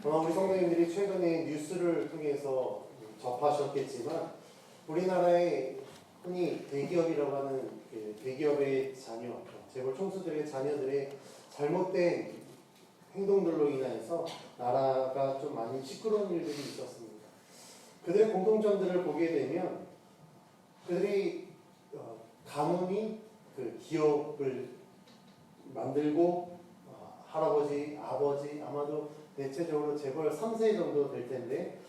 우리 성도님들이 최근에 뉴스를 통해서 접하셨겠지만 우리나라의 흔히 대기업이라고 하는 대기업의 자녀, 재벌 총수들의 자녀들의 잘못된 행동들로 인해서 나라가 좀 많이 시끄러운 일들이 있었습니다. 그들의 공통점들을 보게 되면 그들이 가문이 그 기업을 만들고 할아버지, 아버지 아마도 대체적으로 재벌 3세 정도 될 텐데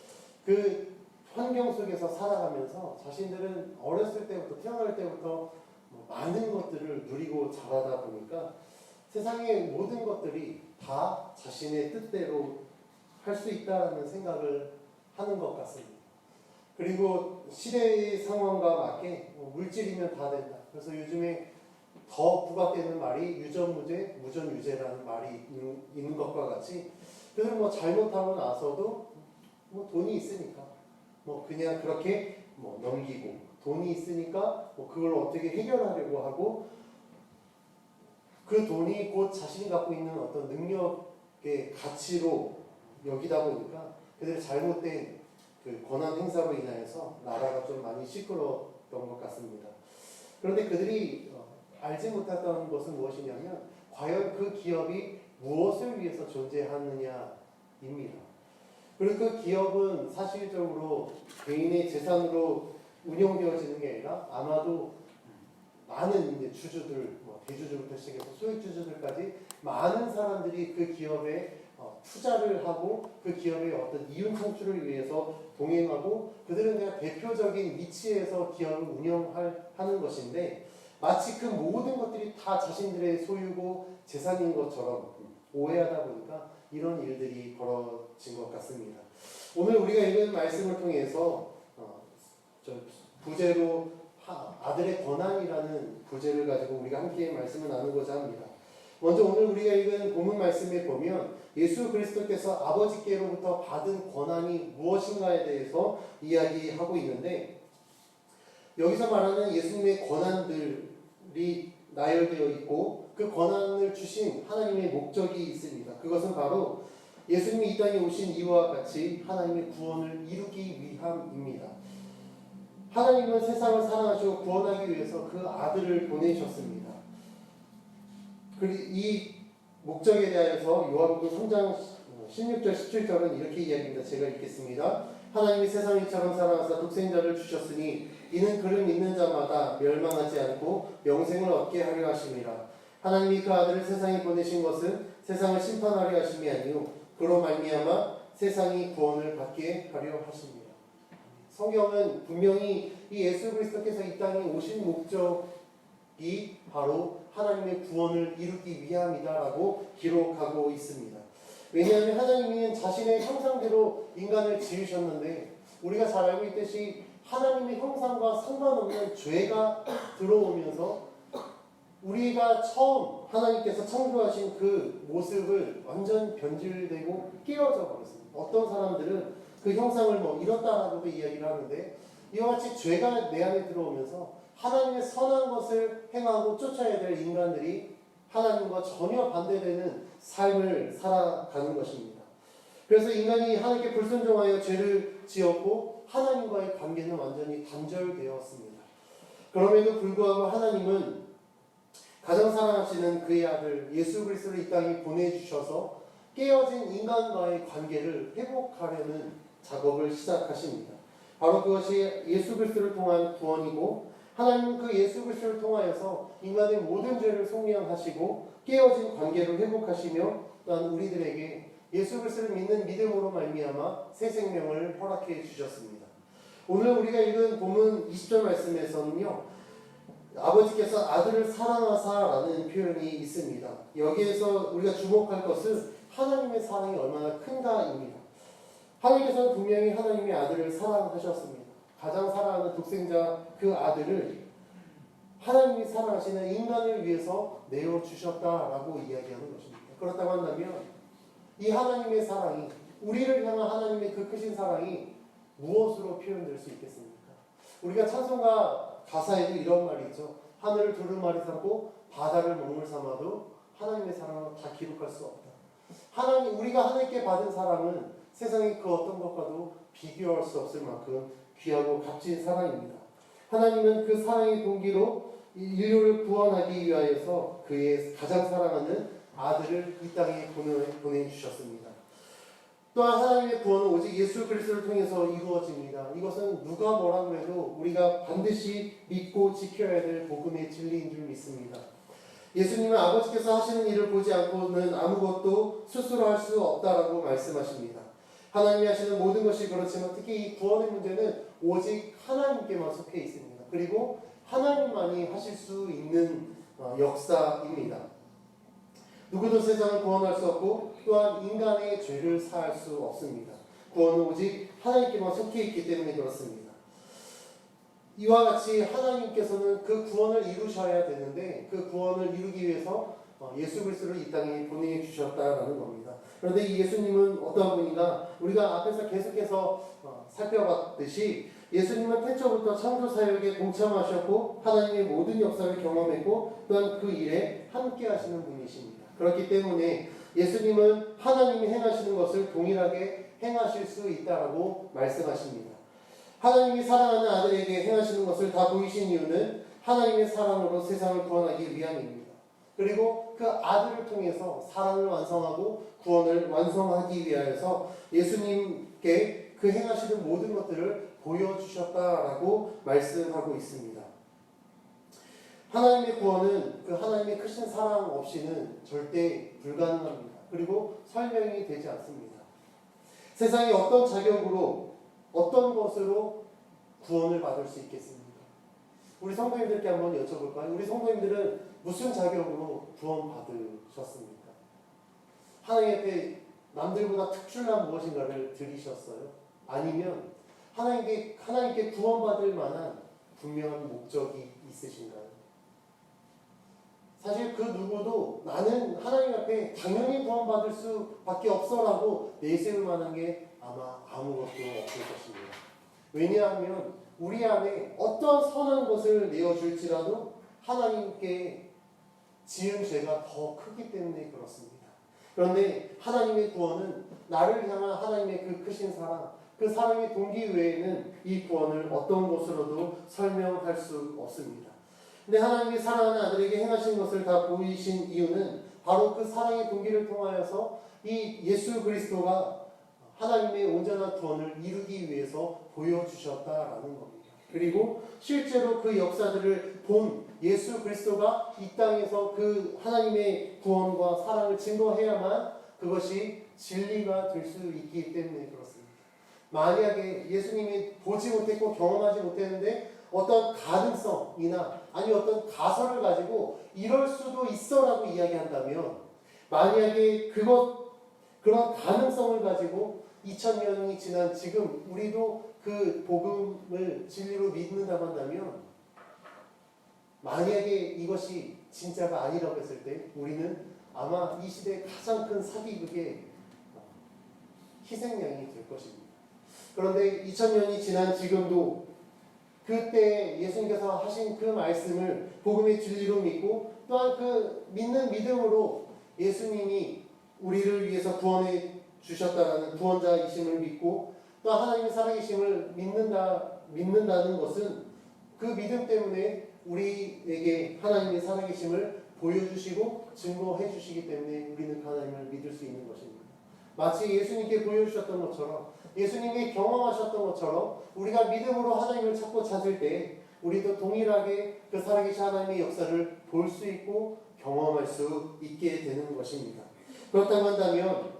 그 환경 속에서 살아가면서 자신들은 어렸을 때부터 태어날 때부터 많은 것들을 누리고 자라다 보니까 세상의 모든 것들이 다 자신의 뜻대로 할 수 있다는 생각을 하는 것 같습니다. 그리고 시대의 상황과 맞게 물질이면 다 된다. 그래서 요즘에 더 부각되는 말이 유전무죄, 무전유죄라는 말이 있는 것과 같이 그들은 잘못하고 나서도 돈이 있으니까 그냥 그렇게 넘기고 돈이 있으니까 그걸 어떻게 해결하려고 하고 그 돈이 곧 자신이 갖고 있는 어떤 능력의 가치로 여기다 보니까 그들의 잘못된 그 권한 행사로 인하여서 나라가 좀 많이 시끄러웠던 것 같습니다. 그런데 그들이 알지 못했던 것은 무엇이냐면 과연 그 기업이 무엇을 위해서 존재하느냐입니다. 그리고 그 기업은 사실적으로 개인의 재산으로 운영되어지는 게 아니라 아마도 많은 이제 주주들, 대주주부터 시작해서 소액주주들까지 많은 사람들이 그 기업에 투자를 하고 그 기업의 어떤 이윤 창출을 위해서 동행하고 그들은 그냥 대표적인 위치에서 기업을 운영하는 것인데 마치 그 모든 것들이 다 자신들의 소유고 재산인 것처럼 오해하다 보니까 이런 일들이 벌어진 것 같습니다. 오늘 우리가 읽은 말씀을 통해서 부제로 아들의 권한이라는 부제를 가지고 우리가 함께 말씀을 나누고자 합니다. 먼저 오늘 우리가 읽은 본문 말씀에 보면 예수 그리스도께서 아버지께로부터 받은 권한이 무엇인가에 대해서 이야기하고 있는데 여기서 말하는 예수님의 권한들이 나열되어 있고 그 권한을 주신 하나님의 목적이 있습니다. 그것은 바로 예수님이 이 땅에 오신 이유와 같이 하나님의 구원을 이루기 위함입니다. 하나님은 세상을 사랑하시고 구원하기 위해서 그 아들을 보내셨습니다. 그리고 이 목적에 대하여서 요한복음 3장 16절 17절은 이렇게 이야기합니다. 제가 읽겠습니다. 하나님이 세상을 이처럼 사랑하사 독생자를 주셨으니 이는 그를 믿는 자마다 멸망하지 않고 영생을 얻게 하려 하심이라. 하나님이 그 아들을 세상에 보내신 것은 세상을 심판하려 하심이 아니요 그로 말미암아 세상이 구원을 받게 하려 하심이라. 성경은 분명히 이 예수 그리스도께서 이 땅에 오신 목적이 바로 하나님의 구원을 이루기 위함이다라고 기록하고 있습니다. 왜냐하면 하나님은 자신의 형상대로 인간을 지으셨는데 우리가 잘 알고 있듯이 하나님의 형상과 상관없는 죄가 들어오면서 우리가 처음 하나님께서 창조하신 그 모습을 완전 변질되고 깨어져 버렸습니다. 어떤 사람들은 그 형상을 잃었다라고도 이야기를 하는데 이와 같이 죄가 내 안에 들어오면서 하나님의 선한 것을 행하고 쫓아야 될 인간들이 하나님과 전혀 반대되는 삶을 살아가는 것입니다. 그래서 인간이 하나님께 불순종하여 죄를 지었고 하나님과의 관계는 완전히 단절되었습니다. 그럼에도 불구하고 하나님은 가장 사랑하시는 그의 아들 예수 그리스도를 이 땅에 보내주셔서 깨어진 인간과의 관계를 회복하려는 작업을 시작하십니다. 바로 그것이 예수 그리스도를 통한 구원이고 하나님은 그 예수 그리스도를 통하여서 인간의 모든 죄를 속량하시고 깨어진 관계를 회복하시며 또한 우리들에게 예수 그리스도를 믿는 믿음으로 말미암아 새 생명을 허락해 주셨습니다. 오늘 우리가 읽은 본문 20절 말씀에서는요. 아버지께서 아들을 사랑하사라는 표현이 있습니다. 여기에서 우리가 주목할 것은 하나님의 사랑이 얼마나 큰가입니다. 하나님께서는 분명히 하나님의 아들을 사랑하셨습니다. 가장 사랑하는 독생자 그 아들을 하나님이 사랑하시는 인간을 위해서 내어주셨다라고 이야기하는 것입니다. 그렇다고 한다면 이 하나님의 사랑이 우리를 향한 하나님의 그 크신 사랑이 무엇으로 표현될 수 있겠습니까? 우리가 찬송가 가사에도 이런 말이 있죠. 하늘을 두루마리 삼고 바다를 먹물 삼아도 하나님의 사랑은 다 기록할 수 없다. 우리가 하나님께 받은 사랑은 세상의 그 어떤 것과도 비교할 수 없을 만큼 귀하고 값진 사랑입니다. 하나님은 그 사랑의 동기로 인류를 구원하기 위하여서 그의 가장 사랑하는 아들을 이 땅에 보내주셨습니다. 또한 하나님의 구원은 오직 예수 그리스도를 통해서 이루어집니다. 이것은 누가 뭐라고 해도 우리가 반드시 믿고 지켜야 될 복음의 진리인 줄 믿습니다. 예수님은 아버지께서 하시는 일을 보지 않고는 아무것도 스스로 할 수 없다라고 말씀하십니다. 하나님이 하시는 모든 것이 그렇지만 특히 이 구원의 문제는 오직 하나님께만 속해 있습니다. 그리고 하나님만이 하실 수 있는 역사입니다. 누구도 세상을 구원할 수 없고 또한 인간의 죄를 사할 수 없습니다. 구원은 오직 하나님께만 속해 있기 때문에 그렇습니다. 이와 같이 하나님께서는 그 구원을 이루셔야 되는데 그 구원을 이루기 위해서 예수 그리스도를 이 땅에 보내주셨다라는 겁니다. 그런데 이 예수님은 어떤 분인가? 우리가 앞에서 계속해서 살펴봤듯이 예수님은 태초부터 창조 사역에 동참하셨고 하나님의 모든 역사를 경험했고 또한 그 일에 함께 하시는 분이십니다. 그렇기 때문에 예수님은 하나님이 행하시는 것을 동일하게 행하실 수 있다라고 말씀하십니다. 하나님이 사랑하는 아들에게 행하시는 것을 다 보이신 이유는 하나님의 사랑으로 세상을 구원하기 위함입니다. 그리고 그 아들을 통해서 사랑을 완성하고 구원을 완성하기 위하여서 예수님께 그 행하시는 모든 것들을 보여주셨다라고 말씀하고 있습니다. 하나님의 구원은 그 하나님의 크신 사랑 없이는 절대 불가능합니다. 그리고 설명이 되지 않습니다. 세상에 어떤 자격으로 어떤 것으로 구원을 받을 수 있겠습니까? 우리 성도님들께 한번 여쭤볼까요? 우리 성도님들은 무슨 자격으로 구원받으셨습니까? 하나님 앞에 남들보다 특출난 무엇인가를 드리셨어요? 아니면 하나님께 구원받을 만한 분명한 목적이 있으신가요? 사실 그 누구도 나는 하나님 앞에 당연히 구원받을 수밖에 없어라고 내세울 만한 게 아마 아무것도 없을 것입니다. 왜냐하면 우리 안에 어떤 선한 것을 내어줄지라도 하나님께 지은 죄가 더 크기 때문에 그렇습니다. 그런데 하나님의 구원은 나를 향한 하나님의 그 크신 사랑, 그 사랑의 동기 외에는 이 구원을 어떤 것으로도 설명할 수 없습니다. 근데 하나님이 사랑하는 아들에게 행하신 것을 다 보이신 이유는 바로 그 사랑의 동기를 통하여서 이 예수 그리스도가 하나님의 온전한 구원을 이루기 위해서 보여주셨다라는 겁니다. 그리고 실제로 그 역사들을 본 예수 그리스도가 이 땅에서 그 하나님의 구원과 사랑을 증거해야만 그것이 진리가 될 수 있기 때문에 그렇습니다. 만약에 예수님이 보지 못했고 경험하지 못했는데 어떤 가능성이나 아니 어떤 가설을 가지고 이럴 수도 있어라고 이야기한다면 만약에 그런 가능성을 가지고 2000년이 지난 지금 우리도 그 복음을 진리로 믿는다고 한다면 만약에 이것이 진짜가 아니라고 했을 때 우리는 아마 이 시대의 가장 큰 사기극의 희생양이 될 것입니다. 그런데 2000년이 지난 지금도 그때 예수님께서 하신 그 말씀을 복음의 진리로 믿고 또한 그 믿는 믿음으로 예수님이 우리를 위해서 구원해 주셨다라는 구원자이심을 믿고 또 하나님의 살아계심을 믿는다는 것은 그 믿음 때문에 우리에게 하나님의 살아계심을 보여주시고 증거해 주시기 때문에 우리는 하나님을 믿을 수 있는 것입니다. 마치 예수님께 보여주셨던 것처럼 예수님이 경험하셨던 것처럼 우리가 믿음으로 하나님을 찾고 찾을 때 우리도 동일하게 그 살아계신 하나님의 역사를 볼 수 있고 경험할 수 있게 되는 것입니다. 그렇다고 한다면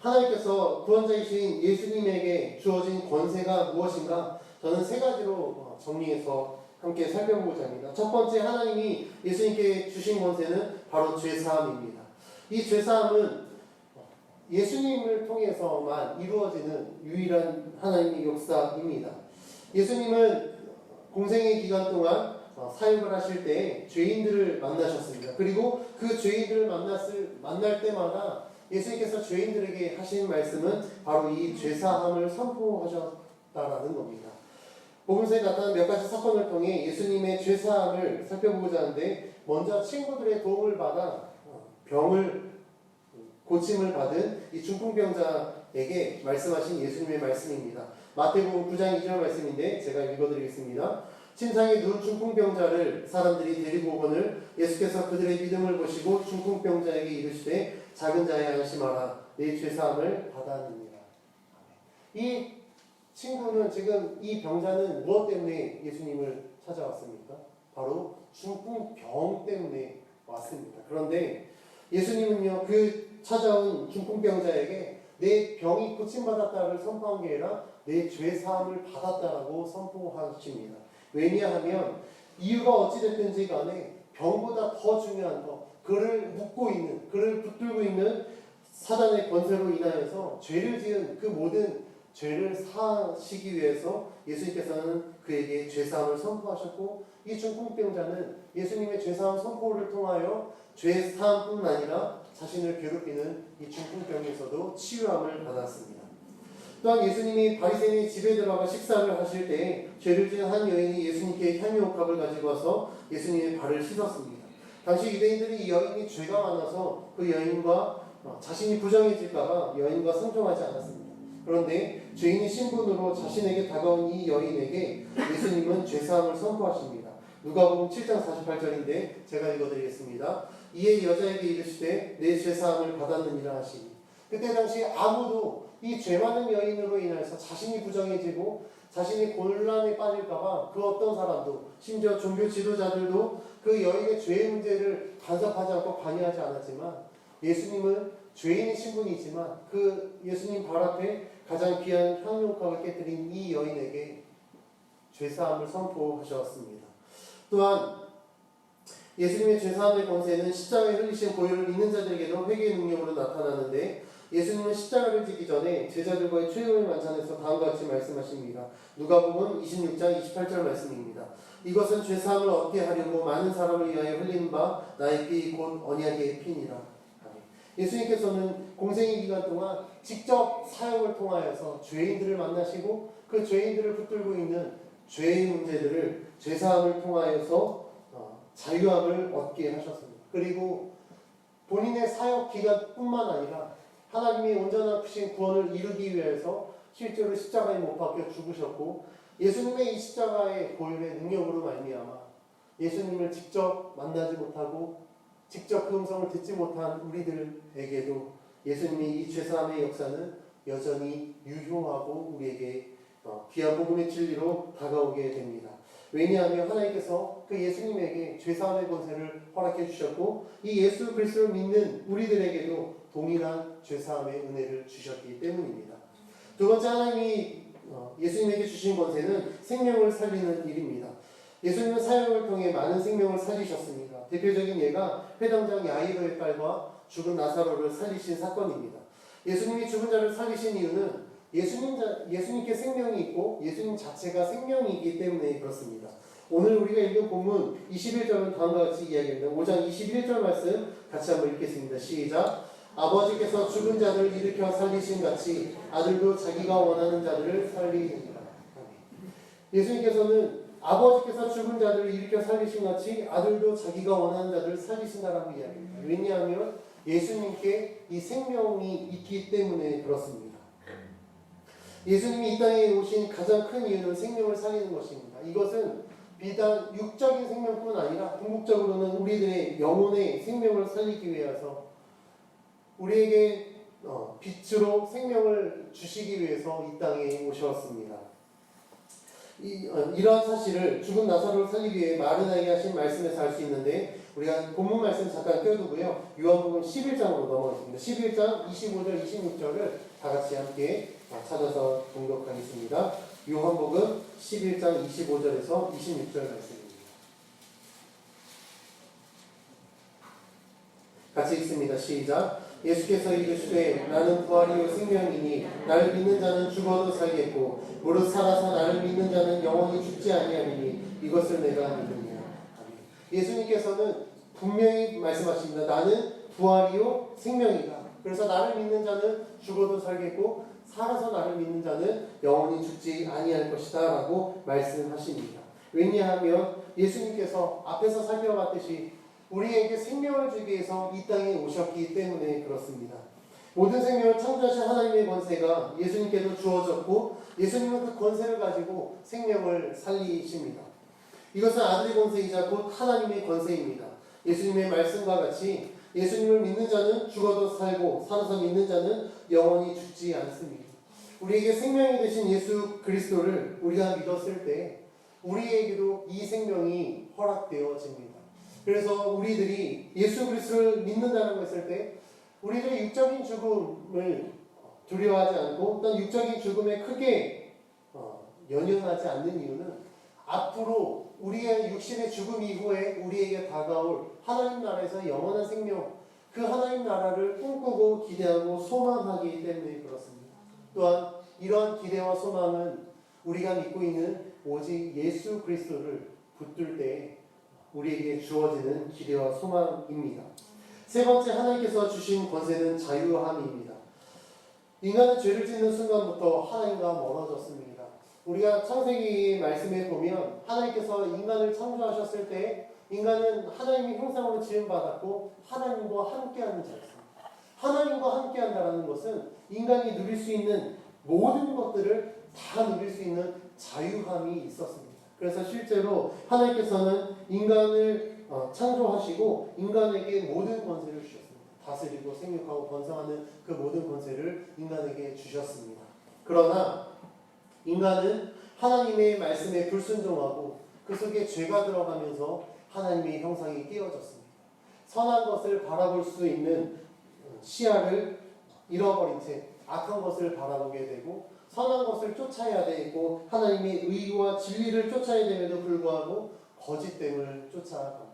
하나님께서 구원자이신 예수님에게 주어진 권세가 무엇인가? 저는 세 가지로 정리해서 함께 살펴보고자 합니다. 첫 번째, 하나님이 예수님께 주신 권세는 바로 죄사함입니다. 이 죄사함은 예수님을 통해서만 이루어지는 유일한 하나님의 역사입니다. 예수님은 공생의 기간 동안 사역을 하실 때 죄인들을 만나셨습니다. 그리고 그 죄인들을 만날 때마다 예수님께서 죄인들에게 하신 말씀은 바로 이 죄사함을 선포하셨다라는 겁니다. 복음서에 나타난 몇 가지 사건을 통해 예수님의 죄사함을 살펴보고자 하는데 먼저 친구들의 도움을 받아 병을 고침을 받은 이 중풍병자에게 말씀하신 예수님의 말씀입니다. 마태복음 9장 2절 말씀인데 제가 읽어드리겠습니다. 침상에 누운 중풍병자를 사람들이 데리고 오거늘 예수께서 그들의 믿음을 보시고 중풍병자에게 이르시되 작은 자여 안심하라 내 죄사함을 받았느니라. 이 친구는 지금 이 병자는 무엇 때문에 예수님을 찾아왔습니까? 바로 중풍병 때문에 왔습니다. 그런데 예수님은요 그 찾아온 중풍병자에게 내 병이 고침받았다를 선포한 게 아니라 내 죄사함을 받았다라고 선포하십니다. 왜냐하면 이유가 어찌됐든지 간에 병보다 더 중요한 것, 그를 묶고 있는, 그를 붙들고 있는 사단의 권세로 인하여서 죄를 지은 그 모든 죄를 사하시기 위해서 예수님께서는 그에게 죄사함을 선포하셨고 이 중풍병자는 예수님의 죄사함 선포를 통하여 죄사함뿐 아니라 자신을 괴롭히는 이 중풍병에서도 치유함을 받았습니다. 또한 예수님이 바리새인의 집에 들어가 식사를 하실 때 죄를 지은 한 여인이 예수님께 향유옥합을 가지고 와서 예수님의 발을 씻었습니다. 당시 유대인들이 이 여인이 죄가 많아서 그 여인과 자신이 부정해질까봐 여인과 상종하지 않았습니다. 그런데 죄인의 신분으로 자신에게 다가온 이 여인에게 예수님은 죄사함을 선포하십니다. 누가복음 7장 48절인데 제가 읽어드리겠습니다. 이에 여자에게 이르시되 내 죄사함을 받았느니라 하시니 그때 당시 아무도 이 죄 많은 여인으로 인해서 자신이 부정해지고 자신이 곤란에 빠질까봐 그 어떤 사람도 심지어 종교 지도자들도 그 여인의 죄의 문제를 간섭하지 않고 관여하지 않았지만 예수님은 죄인의 신분이지만 그 예수님 발 앞에 가장 귀한 향유옥합을 깨뜨린 이 여인에게 죄사함을 선포하셨습니다. 또한 예수님의 죄사함의 권세는 십자가에 흘리신 보혈을 믿는 자들에게도 회개의 능력으로 나타나는데 예수님은 십자가를 지기 전에 제자들과의 최후의 만찬에서 다음과 같이 말씀하십니다. 누가복음 26장 28절 말씀입니다. 이것은 죄사함을 얻게 하려고 많은 사람을 위하여 흘린 바 나의 피 곧 언약의 피니라. 예수님께서는 공생의 기간 동안 직접 사역을 통하여서 죄인들을 만나시고 그 죄인들을 붙들고 있는 죄의 문제들을 죄사함을 통하여서 자유함을 얻게 하셨습니다. 그리고 본인의 사역 기간뿐만 아니라 하나님의 온전한 크신 구원을 이루기 위해서 실제로 십자가에 못 박혀 죽으셨고 예수님의 이 십자가의 보혈의 능력으로 말미암아 예수님을 직접 만나지 못하고 직접 그 음성을 듣지 못한 우리들에게도 예수님의 이 죄사함의 역사는 여전히 유효하고 우리에게 귀한 복음의 진리로 다가오게 됩니다. 왜냐하면 하나님께서 그 예수님에게 죄사함의 권세를 허락해 주셨고 이 예수 그리스도를 믿는 우리들에게도 동일한 죄사함의 은혜를 주셨기 때문입니다. 두 번째, 하나님이 예수님에게 주신 권세는 생명을 살리는 일입니다. 예수님은 사역을 통해 많은 생명을 살리셨습니다. 대표적인 예가 회당장 야이로의 딸과 죽은 나사로를 살리신 사건입니다. 예수님이 죽은 자를 살리신 이유는 예수님께 생명이 있고 예수님 자체가 생명이기 때문에 그렇습니다. 오늘 우리가 읽은 본문 21절은 다음과 같이 이야기합니다. 5장 21절 말씀 같이 한번 읽겠습니다. 시작. 아버지께서 죽은 자들을 일으켜 살리신 같이 아들도 자기가 원하는 자들을 살리니라. 예수님께서는 아버지께서 죽은 자들을 일으켜 살리신 같이 아들도 자기가 원하는 자들을 살리신다라고 이야기합니다. 왜냐하면 예수님께 이 생명이 있기 때문에 그렇습니다. 예수님이 이 땅에 오신 가장 큰 이유는 생명을 살리는 것입니다. 이것은 비단 육적인 생명뿐 아니라 궁극적으로는 우리들의 영혼의 생명을 살리기 위해서 우리에게 빛으로 생명을 주시기 위해서 이 땅에 오셨습니다. 이러한 사실을 죽은 나사로를 살리기 위해 마르나에게 하신 말씀에서 알 수 있는데 우리가 본문 말씀 잠깐 껴두고요. 요한복음 11장으로 넘어가겠습니다. 11장 25절 26절을 다 같이 함께 찾아서 공독하겠습니다. 요한복음 11장 25절에서 26절 말씀입니다. 같이 읽습니다. 시작. 예수께서 이르시되 나는 부활이요 생명이니 나를 믿는 자는 죽어도 살겠고 무릇 살아서 나를 믿는 자는 영원히 죽지 아니하리니 이것을 내가 믿느니라. 예수님께서는 분명히 말씀하십니다. 나는 부활이요 생명이다. 그래서 나를 믿는 자는 죽어도 살겠고 살아서 나를 믿는 자는 영원히 죽지 아니할 것이다 라고 말씀하십니다. 왜냐하면 예수님께서 앞에서 살펴봤듯이 우리에게 생명을 주기 위해서 이 땅에 오셨기 때문에 그렇습니다. 모든 생명을 창조하신 하나님의 권세가 예수님께도 주어졌고 예수님은 그 권세를 가지고 생명을 살리십니다. 이것은 아들의 권세이자 곧 하나님의 권세입니다. 예수님의 말씀과 같이 예수님을 믿는 자는 죽어도 살고 살아서 믿는 자는 영원히 죽지 않습니다. 우리에게 생명이 되신 예수 그리스도를 우리가 믿었을 때 우리에게도 이 생명이 허락되어집니다. 그래서 우리들이 예수 그리스도를 믿는다는 것을 때 우리들의 육적인 죽음을 두려워하지 않고 또는 육적인 죽음에 크게 연연하지 않는 이유는 앞으로 우리의 육신의 죽음 이후에 우리에게 다가올 하나님 나라에서 영원한 생명, 그 하나님 나라를 꿈꾸고 기대하고 소망하기 때문에 그렇습니다. 또한 이러한 기대와 소망은 우리가 믿고 있는 오직 예수 그리스도를 붙들 때 우리에게 주어지는 기대와 소망입니다. 세 번째, 하나님께서 주신 권세는 자유함입니다. 인간은 죄를 짓는 순간부터 하나님과 멀어졌습니다. 우리가 창세기 말씀에 보면 하나님께서 인간을 창조하셨을 때 인간은 하나님의 형상으로 지음받았고 하나님과 함께하는 자였습니다. 하나님과 함께한다는 것은 인간이 누릴 수 있는 모든 것들을 다 누릴 수 있는 자유함이 있었습니다. 그래서 실제로 하나님께서는 인간을 창조하시고 인간에게 모든 권세를 주셨습니다. 다스리고 생육하고 번성하는 그 모든 권세를 인간에게 주셨습니다. 그러나 인간은 하나님의 말씀에 불순종하고 그 속에 죄가 들어가면서 하나님의 형상이 깨어졌습니다. 선한 것을 바라볼 수 있는 시야를 잃어버린 채 악한 것을 바라보게 되고 선한 것을 쫓아야 되고 하나님의 의와 진리를 쫓아야 됨에도 불구하고 거짓됨을 쫓아갑니다.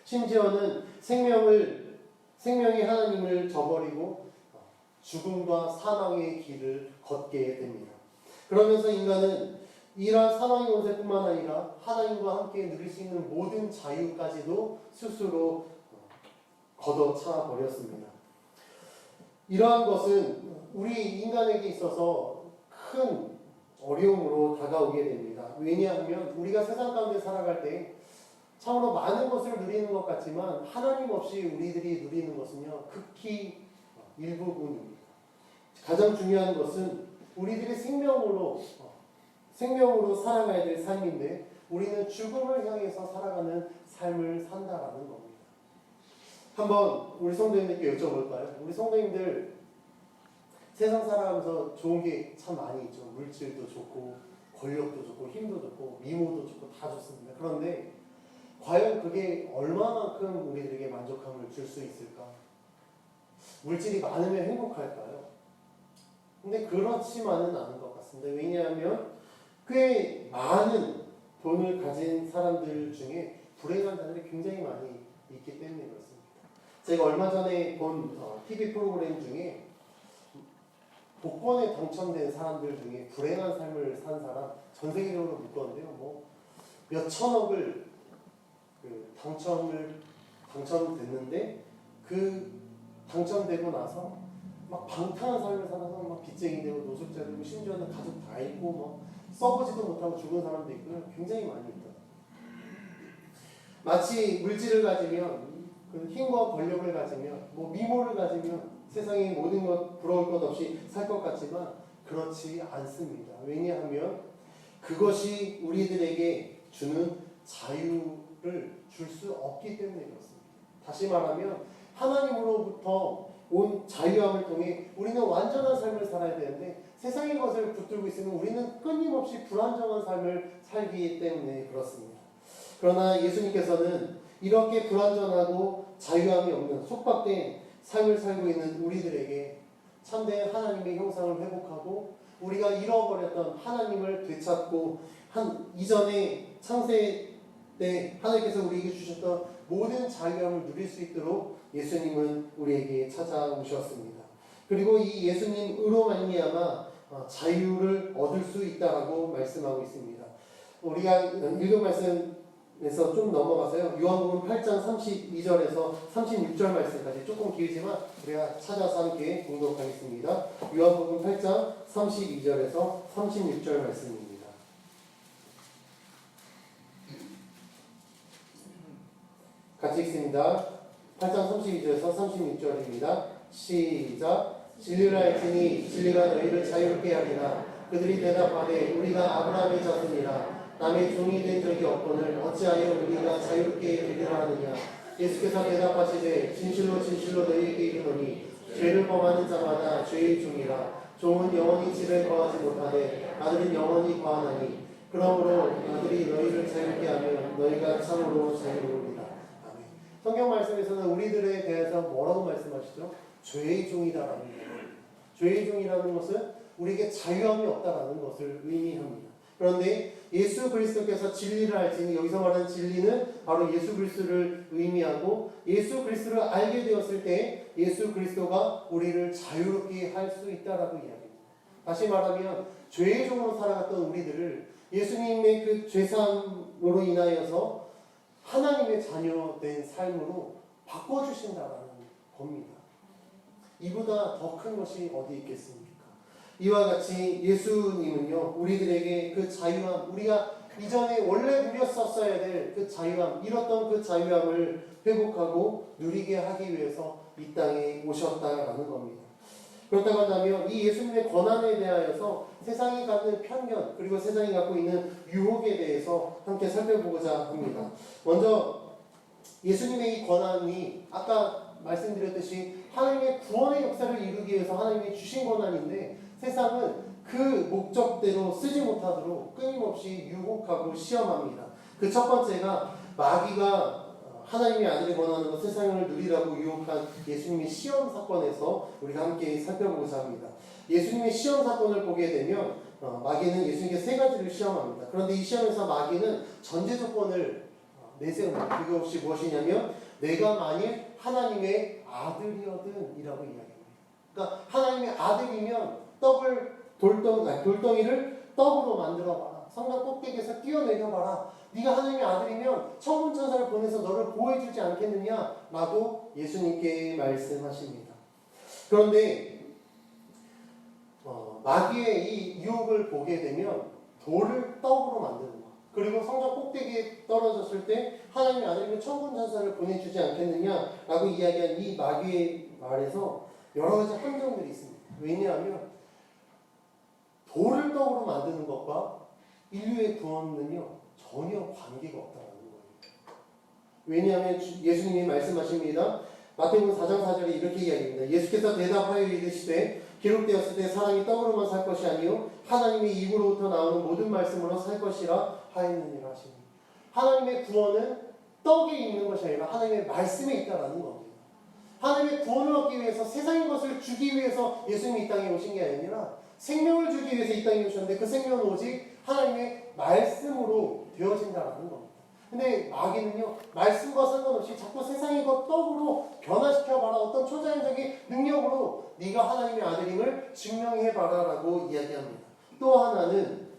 심지어는 생명이 하나님을 저버리고 죽음과 사망의 길을 걷게 됩니다. 그러면서 인간은 이러한 사망의 권세뿐만 아니라 하나님과 함께 누릴 수 있는 모든 자유까지도 스스로 걷어차 버렸습니다. 이러한 것은 우리 인간에게 있어서 큰 어려움으로 다가오게 됩니다. 왜냐하면 우리가 세상 가운데 살아갈 때 참으로 많은 것을 누리는 것 같지만 하나님 없이 우리들이 누리는 것은요 극히 일부분입니다. 가장 중요한 것은 우리들의 생명으로 살아가야 될 삶인데 우리는 죽음을 향해서 살아가는 삶을 산다라는 겁니다. 한번 우리 성도님들께 여쭤볼까요? 우리 성도님들 세상 살아가면서 좋은 게 참 많이 있죠. 물질도 좋고 권력도 좋고 힘도 좋고 미모도 좋고 다 좋습니다. 그런데 과연 그게 얼마만큼 우리들에게 만족함을 줄 수 있을까? 물질이 많으면 행복할까요? 근데 그렇지만은 않은 것 같습니다. 왜냐하면 꽤 많은 돈을 가진 사람들 중에 불행한 자들이 굉장히 많이 있기 때문에 그렇습니다. 제가 얼마 전에 본 TV 프로그램 중에 복권에 당첨된 사람들 중에 불행한 삶을 산 사람 전 세계적으로 묶었는데요. 몇 천억을 당첨됐는데 그 당첨되고 나서 막 방탕한 삶을 살아서 막 빚쟁이 되고 노숙자 되고 심지어는 가족 다 잃고 뭐 써보지도 못하고 죽은 사람도 있고요. 굉장히 많이 있다. 마치 물질을 가지면 그 힘과 권력을 가지면 미모를 가지면 세상의 모든 것 부러울 것 없이 살 것 같지만 그렇지 않습니다. 왜냐하면 그것이 우리들에게 주는 자유를 줄 수 없기 때문에 그렇습니다. 다시 말하면 하나님으로부터 온 자유함을 통해 우리는 완전한 삶을 살아야 되는데 세상의 것을 붙들고 있으면 우리는 끊임없이 불안정한 삶을 살기 때문에 그렇습니다. 그러나 예수님께서는 이렇게 불완전하고 자유함이 없는 속박된 삶을 살고 있는 우리들에게 참된 하나님의 형상을 회복하고 우리가 잃어버렸던 하나님을 되찾고 이전에 창세 때 하나님께서 우리에게 주셨던 모든 자유함을 누릴 수 있도록 예수님은 우리에게 찾아오셨습니다. 그리고 이 예수님으로 말미암아 자유를 얻을 수 있다라고 말씀하고 있습니다. 우리가 읽은 말씀에서 좀 넘어가서요. 요한복음 8장 32절에서 36절 말씀까지 조금 길지만 우리가 찾아서 함께 공독하겠습니다. 요한복음 8장 32절에서 36절 말씀입니다. 같이 읽습니다. 8장 32절에서 36절입니다. 시작. 진리를 알지니 진리가 너희를 자유롭게 하리라. 그들이 대답하되 우리가 아브라함의 자손이라. 남의 종이 된 적이 없거늘 어찌하여 우리가 자유롭게 되리라 하느냐. 예수께서 대답하시되 진실로 진실로 너희에게 이르노니 죄를 범하는 자마다 죄의 종이라. 종은 영원히 집에 거하지 못하되 아들은 영원히 거하나니 그러므로 아들이 너희를 자유롭게 하면 너희가 참으로 자유로우리라. 아멘. 성경 말씀에서는 우리들에 대해서 뭐라고 말씀하시죠? 죄의 종이다라는 거예요. 죄의 종이라는 것은 우리에게 자유함이 없다라는 것을 의미합니다. 그런데 예수 그리스도께서 진리를 알지니 여기서 말하는 진리는 바로 예수 그리스도를 의미하고 예수 그리스도를 알게 되었을 때 예수 그리스도가 우리를 자유롭게 할 수 있다라고 이야기합니다. 다시 말하면 죄의 종으로 살아갔던 우리들을 예수님의 그 죄사함으로 인하여서 하나님의 자녀된 삶으로 바꿔주신다라는 겁니다. 이보다 더 큰 것이 어디 있겠습니까? 이와 같이 예수님은요, 우리들에게 그 자유함, 우리가 이전에 원래 누렸었어야 될 그 자유함, 잃었던 그 자유함을 회복하고 누리게 하기 위해서 이 땅에 오셨다라는 겁니다. 그렇다고 한다면 이 예수님의 권한에 대하여서 세상이 갖는 편견, 그리고 세상이 갖고 있는 유혹에 대해서 함께 살펴보고자 합니다. 먼저 예수님의 이 권한이 아까 말씀드렸듯이 하나님의 구원의 역사를 이루기 위해서 하나님이 주신 권한인데 세상은 그 목적대로 쓰지 못하도록 끊임없이 유혹하고 시험합니다. 그 첫 번째가 마귀가 하나님의 아들의 권한으로 세상을 누리라고 유혹한 예수님의 시험 사건에서 우리가 함께 살펴보고자 합니다. 예수님의 시험 사건을 보게 되면 마귀는 예수님께 세 가지를 시험합니다. 그런데 이 시험에서 마귀는 전제 조건을 내세웁니다. 그것이 무엇이냐면 내가 만일 하나님의 아들이거든 이라고 이야기합니다. 그러니까 하나님의 아들이면 돌덩이를 떡으로 만들어봐라. 성당 꼭대기에서 뛰어내려봐라. 네가 하나님의 아들이면 천군 천사를 보내서 너를 보호해주지 않겠느냐 라고 예수님께 말씀하십니다. 그런데 마귀의 이 유혹을 보게 되면 돌을 떡으로 만드는 것, 그리고 성전 꼭대기에 떨어졌을 때 하나님의 아들이면 천군 천사를 보내주지 않겠느냐 라고 이야기한 이 마귀의 말에서 여러 가지 함정들이 있습니다. 왜냐하면 돌을 떡으로 만드는 것과 인류의 구원은요 전혀 관계가 없다는 거예요. 왜냐하면 예수님이 말씀하십니다. 마태복음 4장 4절에 이렇게 이야기합니다. 예수께서 대답하여 이르시되 기록되었을 때 사람이 떡으로만 살 것이 아니요 하나님의 입으로부터 나오는 모든 말씀으로 살 것이라 하였느니라 하십니다. 하나님의 구원은 떡에 있는 것이 아니라 하나님의 말씀에 있다라는 겁니다. 하나님의 구원을 얻기 위해서 세상의 것을 주기 위해서 예수님이 이 땅에 오신 게 아니라 생명을 주기 위해서 이 땅에 오셨는데 그 생명은 오직 하나님의 말씀으로 되어진다라는 겁니다. 근데 마귀는요 말씀과 상관없이 자꾸 세상의 것 떡으로 변화시켜봐라, 어떤 초자연적인 능력으로 네가 하나님의 아들임을 증명해봐라 라고 이야기합니다. 또 하나는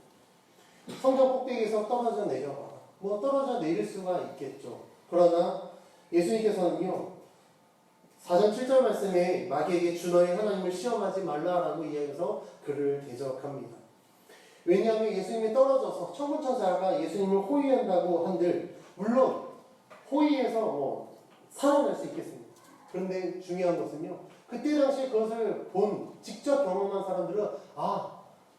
성전 꼭대기에서 떨어져 내려봐라. 뭐 떨어져 내릴 수가 있겠죠. 그러나 예수님께서는요 4장 7절 말씀에 마귀에게 주 너의 하나님을 시험하지 말라라고 이야기해서 그를 대적합니다. 왜냐하면 예수님이 떨어져서 천군천사가 예수님을 호위한다고 한들 물론 호위해서 살아날 수 있겠습니다. 그런데 중요한 것은요 그때 당시에 그것을 직접 경험한 사람들은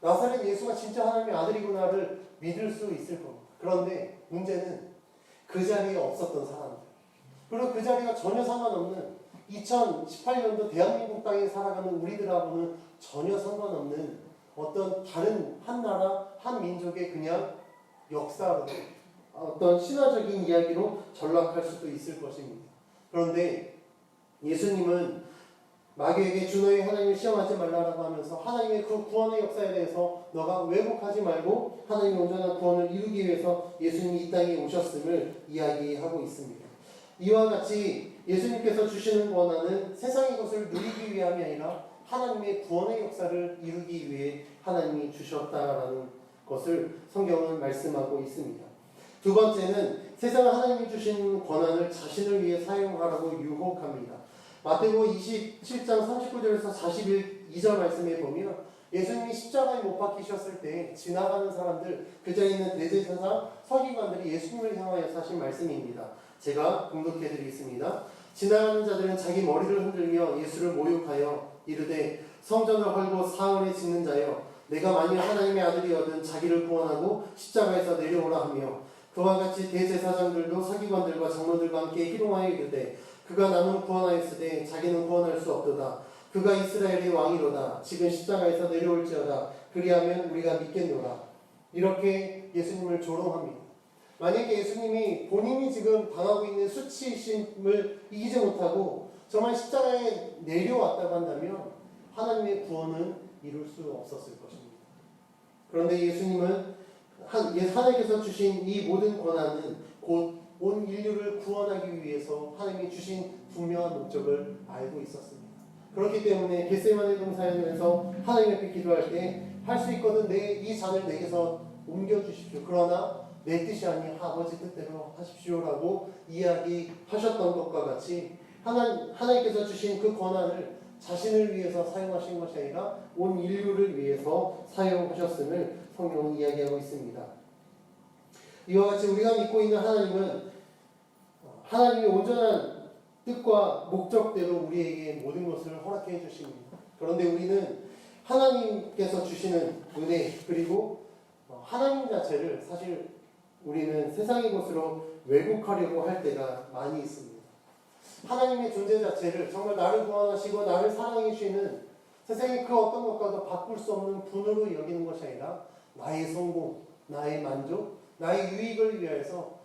나사렛 예수가 진짜 하나님의 아들이구나를 믿을 수 있을 겁니다. 그런데 문제는 그 자리에 없었던 사람들, 그리고 그 자리가 전혀 상관없는 2018년도 대한민국 땅에 살아가는 우리들하고는 전혀 상관없는 어떤 다른 한 나라, 한 민족의 그냥 역사로 어떤 신화적인 이야기로 전락할 수도 있을 것입니다. 그런데 예수님은 마귀에게 주 너의 하나님을 시험하지 말라라고 하면서 하나님의 그 구원의 역사에 대해서 너가 왜곡하지 말고 하나님의 온전한 구원을 이루기 위해서 예수님이 이 땅에 오셨음을 이야기하고 있습니다. 이와 같이 예수님께서 주시는 권한은 세상의 것을 누리기 위함이 아니라 하나님의 구원의 역사를 이루기 위해 하나님이 주셨다라는 것을 성경은 말씀하고 있습니다. 두 번째는 세상은 하나님이 주신 권한을 자신을 위해 사용하라고 유혹합니다. 마태복음 27장 39절에서 41절 말씀에 보면 예수님이 십자가에 못 박히셨을 때 지나가는 사람들, 그 자리에 있는 대제사장, 서기관들이 예수님을 향하여 하신 말씀입니다. 제가 공독해 드리겠습니다. 지나가는 자들은 자기 머리를 흔들며 예수를 모욕하여 이르되 성전을 헐고 사흘에 짓는 자여, 내가 만일 하나님의 아들이거든 자기를 구원하고 십자가에서 내려오라 하며, 그와 같이 대제사장들도 서기관들과 장로들과 함께 희롱하여 이르되, 그가 나는 구원하였으되 자기는 구원할 수 없도다. 그가 이스라엘의 왕이로다. 지금 십자가에서 내려올지어다. 그리하면 우리가 믿겠노라. 이렇게 예수님을 조롱합니다. 만약에 예수님이 본인이 지금 당하고 있는 수치심을 이기지 못하고 정말 십자가에 내려왔다고 한다면 하나님의 구원은 이룰 수 없었을 것입니다. 그런데 예수님은 하나님께서 주신 이 모든 권한은 곧 온 인류를 구원하기 위해서 하나님이 주신 분명한 목적을 알고 있었습니다. 그렇기 때문에 겟세마네 동산에서 하나님 앞에 기도할 때 할 수 있거든 이 잔을 내게서 옮겨주십시오. 그러나 내 뜻이 아니 아버지 뜻대로 하십시오라고 이야기하셨던 것과 같이 하나님께서 주신 그 권한을 자신을 위해서 사용하신 것이 아니라 온 인류를 위해서 사용하셨음을 성경은 이야기하고 있습니다. 이와 같이 우리가 믿고 있는 하나님은 하나님의 온전한 뜻과 목적대로 우리에게 모든 것을 허락해 주십니다. 그런데 우리는 하나님께서 주시는 은혜 그리고 하나님 자체를 사실 우리는 세상의 것으로 왜곡하려고 할 때가 많이 있습니다. 하나님의 존재 자체를 정말 나를 구원하시고 나를 사랑해 주시는 세상의 그 어떤 것과도 바꿀 수 없는 분으로 여기는 것이 아니라 나의 성공, 나의 만족, 나의 유익을 위해서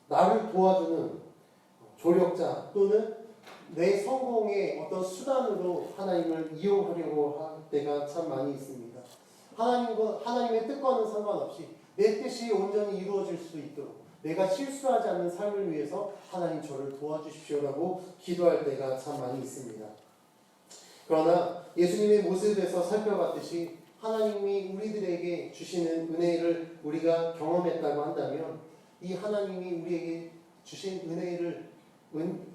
나를 도와주는 조력자 또는 내 성공의 어떤 수단으로 하나님을 이용하려고 할 때가 참 많이 있습니다. 하나님의 뜻과는 상관없이 내 뜻이 온전히 이루어질 수 있도록 내가 실수하지 않는 삶을 위해서 하나님 저를 도와주십시오라고 기도할 때가 참 많이 있습니다. 그러나 예수님의 모습에서 살펴봤듯이 하나님이 우리들에게 주시는 은혜를 우리가 경험했다고 한다면 이 하나님이 우리에게 주신 은혜를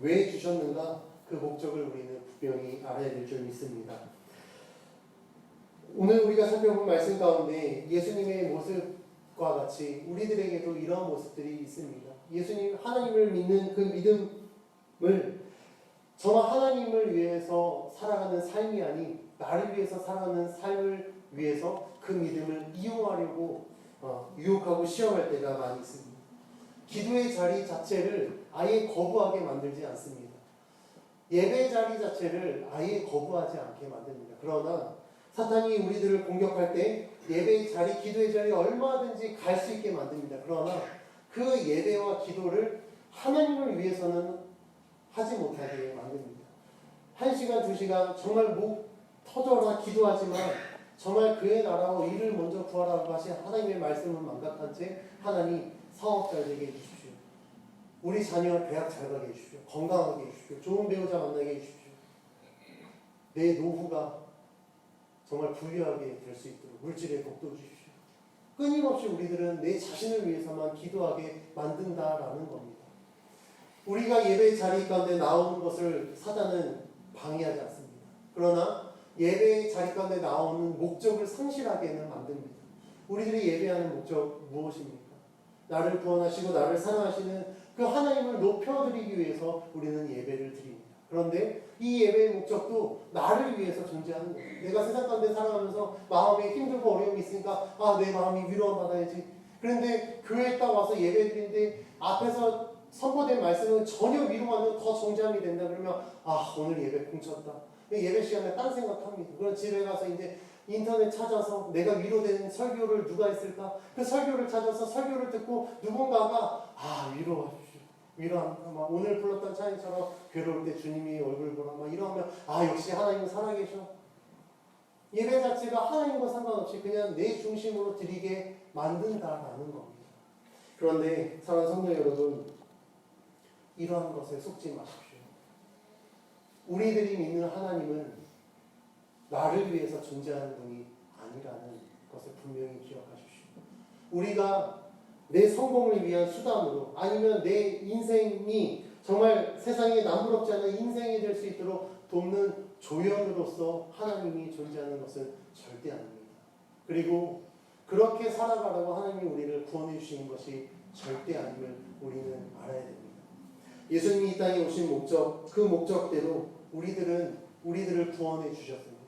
왜 주셨는가 그 목적을 우리는 분명히 알아야 될 줄 믿습니다. 오늘 우리가 살펴본 말씀 가운데 예수님의 모습과 같이 우리들에게도 이러한 모습들이 있습니다. 예수님 하나님을 믿는 그 믿음을 정말 하나님을 위해서 살아가는 삶이 아닌 나를 위해서 살아가는 삶을 위해서 그 믿음을 이용하려고 유혹하고 시험할 때가 많이 있습니다. 기도의 자리 자체를 아예 거부하게 만들지 않습니다. 예배 자리 자체를 아예 거부하지 않게 만듭니다. 그러나 사탄이 우리들을 공격할 때 예배의 자리, 기도의 자리에 얼마든지 갈 수 있게 만듭니다. 그러나 그 예배와 기도를 하나님을 위해서는 하지 못하게 만듭니다. 1시간, 2시간 정말 목 터져라 기도하지만 정말 그의 나라와 일을 먼저 구하라고 하신 하나님의 말씀을 망각한 채 하나님 사업 잘 되게 해주십시오. 우리 자녀 대학 잘 가게 해주십시오. 건강하게 해주십시오. 좋은 배우자 만나게 해주십시오. 내 노후가 정말 불리하게 될 수 있도록 물질의 복도 주십시오. 끊임없이 우리들은 내 자신을 위해서만 기도하게 만든다라는 겁니다. 우리가 예배의 자리 가운데 나오는 것을 사단은 방해하지 않습니다. 그러나 예배의 자리 가운데 나오는 목적을 상실하게는 만듭니다. 우리들이 예배하는 목적 무엇입니까? 나를 구원하시고 나를 사랑하시는 그 하나님을 높여드리기 위해서 우리는 예배를 드립니다. 그런데 이 예배의 목적도 나를 위해서 존재하는 거예요. 내가 세상 가운데 살아가면서 마음에 힘들고 어려움이 있으니까 내 마음이 위로받아야지. 그런데 교회에 딱 와서 예배 드리는데 앞에서 선포된 말씀은 전혀 위로하는 더 정잠이 된다 그러면 오늘 예배 공쳤다. 예배 시간에 딴 생각합니다. 그럼 집에 가서 이제 인터넷 찾아서 내가 위로되는 설교를 누가 있을까? 그 설교를 찾아서 설교를 듣고 누군가가 위로하십시오. 위로합니다. 막 오늘 불렀던 찬양처럼 괴로울 때 주님이 얼굴 보라 막 이러면 역시 하나님은 살아계셔. 예배 자체가 하나님과 상관없이 그냥 내 중심으로 드리게 만든다라는 겁니다. 그런데 사랑하는 성도 여러분, 이러한 것에 속지 마십시오. 우리들이 믿는 하나님은 나를 위해서 존재하는 분이 아니라는 것을 분명히 기억하십시오. 우리가 내 성공을 위한 수단으로 아니면 내 인생이 정말 세상에 남부럽지 않은 인생이 될 수 있도록 돕는 조연으로서 하나님이 존재하는 것은 절대 아닙니다. 그리고 그렇게 살아가라고 하나님이 우리를 구원해 주시는 것이 절대 아님을 우리는 알아야 됩니다. 예수님이 이 땅에 오신 목적, 그 목적대로 우리들을 구원해 주셨습니다.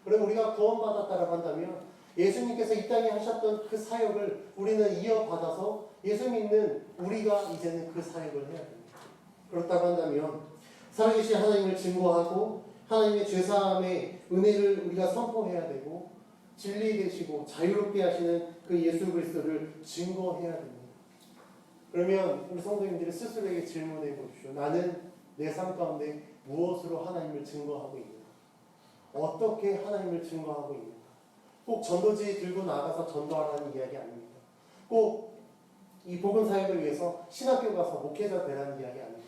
그럼 우리가 구원받았다라고 한다면 예수님께서 이 땅에 하셨던 그 사역을 우리는 이어받아서 예수 믿는 우리가 이제는 그 사역을 해야 됩니다. 그렇다고 한다면 살아계신 하나님을 증거하고 하나님의 죄사함의 은혜를 우리가 선포해야 되고 진리 되시고 자유롭게 하시는 그 예수 그리스도를 증거해야 됩니다. 그러면 우리 성도님들이 스스로에게 질문해 보십시오. 나는 내 삶 가운데 무엇으로 하나님을 증거하고 있는가? 어떻게 하나님을 증거하고 있는가? 꼭 전도지 들고 나가서 전도하라는 이야기 아닙니다. 꼭 이 복음 사역을 위해서 신학교 가서 목회자 되라는 이야기 아닙니다.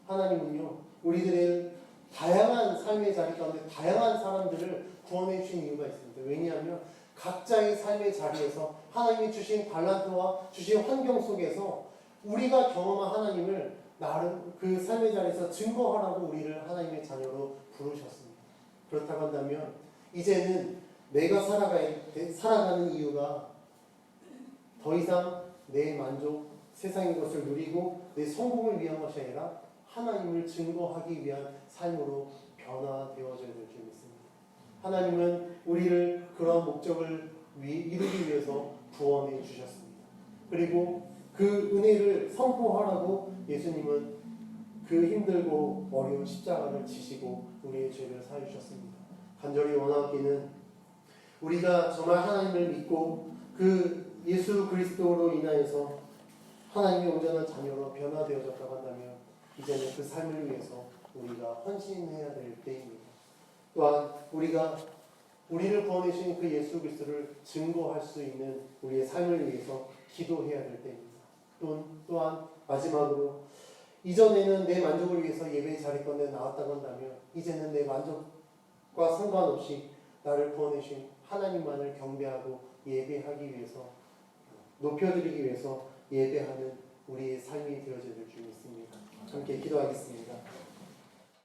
하나님은요, 우리들의 다양한 삶의 자리 가운데 다양한 사람들을 구원해 주신 이유가 있습니다. 왜냐하면 각자의 삶의 자리에서 하나님이 주신 달란트와 주신 환경 속에서 우리가 경험한 하나님을 나름 그 삶의 자리에서 증거하라고 우리를 하나님의 자녀로 부르셨습니다. 그렇다고 한다면 이제는 내가 살아가는 이유가 더 이상 내 만족, 세상의 것을 누리고 내 성공을 위한 것이 아니라 하나님을 증거하기 위한 삶으로 변화되어져야 될 줄 믿습니다. 하나님은 우리를 그런 목적을 이루기 위해서 구원해 주셨습니다. 그리고 그 은혜를 선포하라고 예수님은 그 힘들고 어려운 십자가를 지시고 우리의 죄를 사주셨습니다. 간절히 원하기는 우리가 정말 하나님을 믿고 그 예수 그리스도로 인하여서 하나님의 온전한 자녀로 변화되어졌다고 한다면 이제는 그 삶을 위해서 우리가 헌신해야 될 때입니다. 또한 우리가 우리를 구원해 주신 그 예수 그리스도를 증거할 수 있는 우리의 삶을 위해서 기도해야 될 때입니다. 또한 마지막으로 이전에는 내 만족을 위해서 예배 자리 건데 나왔다고 한다면 이제는 내 만족과 상관없이 나를 구원해 주신 하나님만을 경배하고 예배하기 위해서 높여드리기 위해서 예배하는 우리의 삶이 되어져야 될 줄 믿습니다. 함께 기도하겠습니다.